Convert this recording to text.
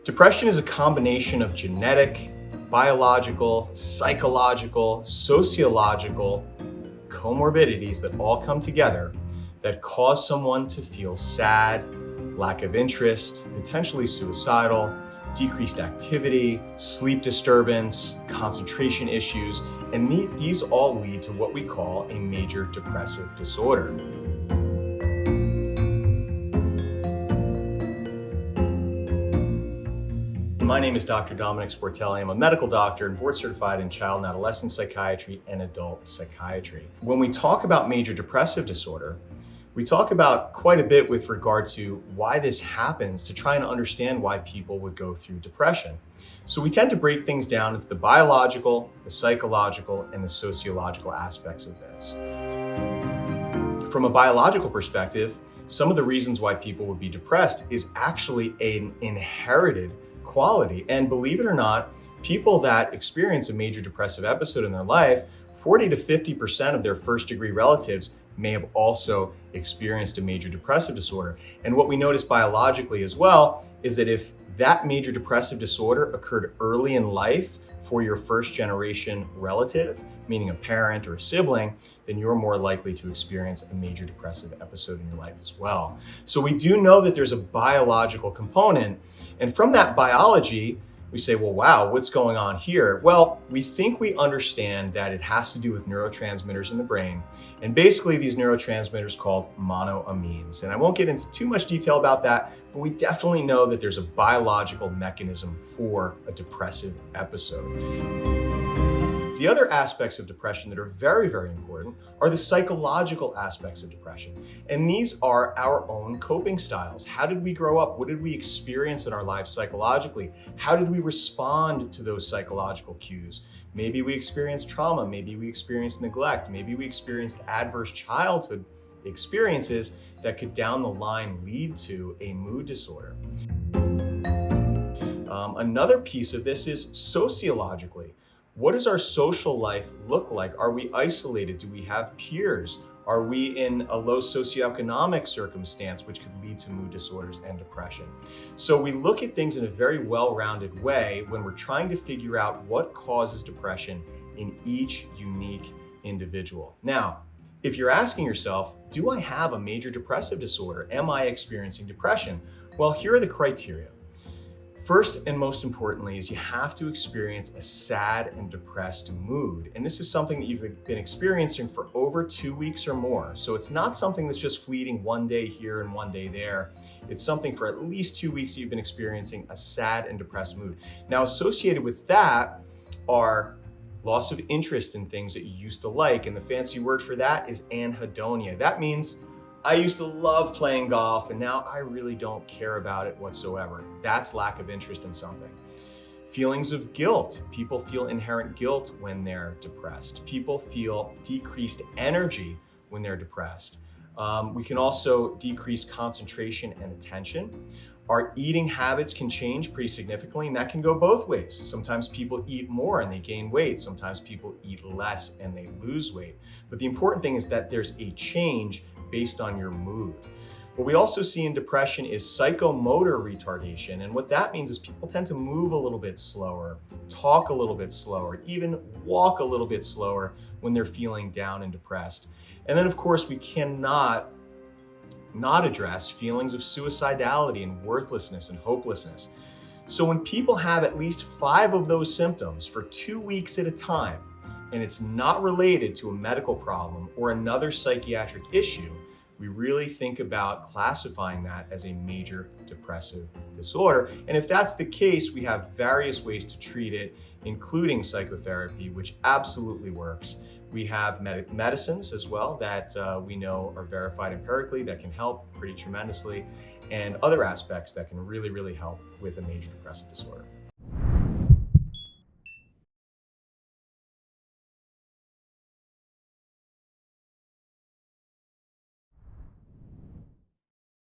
Depression is a combination of genetic, biological, psychological, sociological comorbidities that all come together that cause someone to feel sad, lack of interest, potentially suicidal, decreased activity, sleep disturbance, concentration issues, and these all lead to what we call a major depressive disorder. My name is Dr. Domenick Sportelli. I'm a medical doctor and board certified in child and adolescent psychiatry and adult psychiatry. When we talk about major depressive disorder, we talk about quite a bit with regard to why this happens to try and understand why people would go through depression. So we tend to break things down into the biological, the psychological, and the sociological aspects of this. From a biological perspective, some of the reasons why people would be depressed is actually an inherited quality. And believe it or not, people that experience a major depressive episode in their life, 40 to 50% of their first degree relatives may have also experienced a major depressive disorder. And what we notice biologically as well is that if that major depressive disorder occurred early in life for your first generation relative, meaning a parent or a sibling, then you're more likely to experience a major depressive episode in your life as well. So we do know that there's a biological component. And from that biology, we say, well, wow, what's going on here? Well, we think we understand that it has to do with neurotransmitters in the brain. And basically these neurotransmitters called monoamines. And I won't get into too much detail about that, but we definitely know that there's a biological mechanism for a depressive episode. The other aspects of depression that are very, very important are the psychological aspects of depression. And these are our own coping styles. How did we grow up? What did we experience in our lives psychologically? How did we respond to those psychological cues? Maybe we experienced trauma. Maybe we experienced neglect. Maybe we experienced adverse childhood experiences that could down the line lead to a mood disorder. Another piece of this is sociologically. What does our social life look like? Are we isolated? Do we have peers? Are we in a low socioeconomic circumstance, which could lead to mood disorders and depression? So we look at things in a very well-rounded way when we're trying to figure out what causes depression in each unique individual. Now, if you're asking yourself, do I have a major depressive disorder? Am I experiencing depression? Well, here are the criteria. First and most importantly is you have to experience a sad and depressed mood. And this is something that you've been experiencing for over 2 weeks or more. So it's not something that's just fleeting one day here and one day there. It's something for at least 2 weeks that you've been experiencing a sad and depressed mood. Now, associated with that are loss of interest in things that you used to like. And the fancy word for that is anhedonia. That means I used to love playing golf and now I really don't care about it whatsoever. That's lack of interest in something. Feelings of guilt. People feel inherent guilt when they're depressed. People feel decreased energy when they're depressed. We can also decrease concentration and attention. Our eating habits can change pretty significantly, and that can go both ways. Sometimes people eat more and they gain weight. Sometimes people eat less and they lose weight. But the important thing is that there's a change based on your mood. What we also see in depression is psychomotor retardation. And what that means is people tend to move a little bit slower, talk a little bit slower, even walk a little bit slower when they're feeling down and depressed. And then of course, we cannot not address feelings of suicidality and worthlessness and hopelessness. So when people have at least 5 of those symptoms for 2 weeks at a time, and it's not related to a medical problem or another psychiatric issue, we really think about classifying that as a major depressive disorder. And if that's the case, we have various ways to treat it, including psychotherapy, which absolutely works. We have medicines as well that we know are verified empirically that can help pretty tremendously, and other aspects that can really, really help with a major depressive disorder.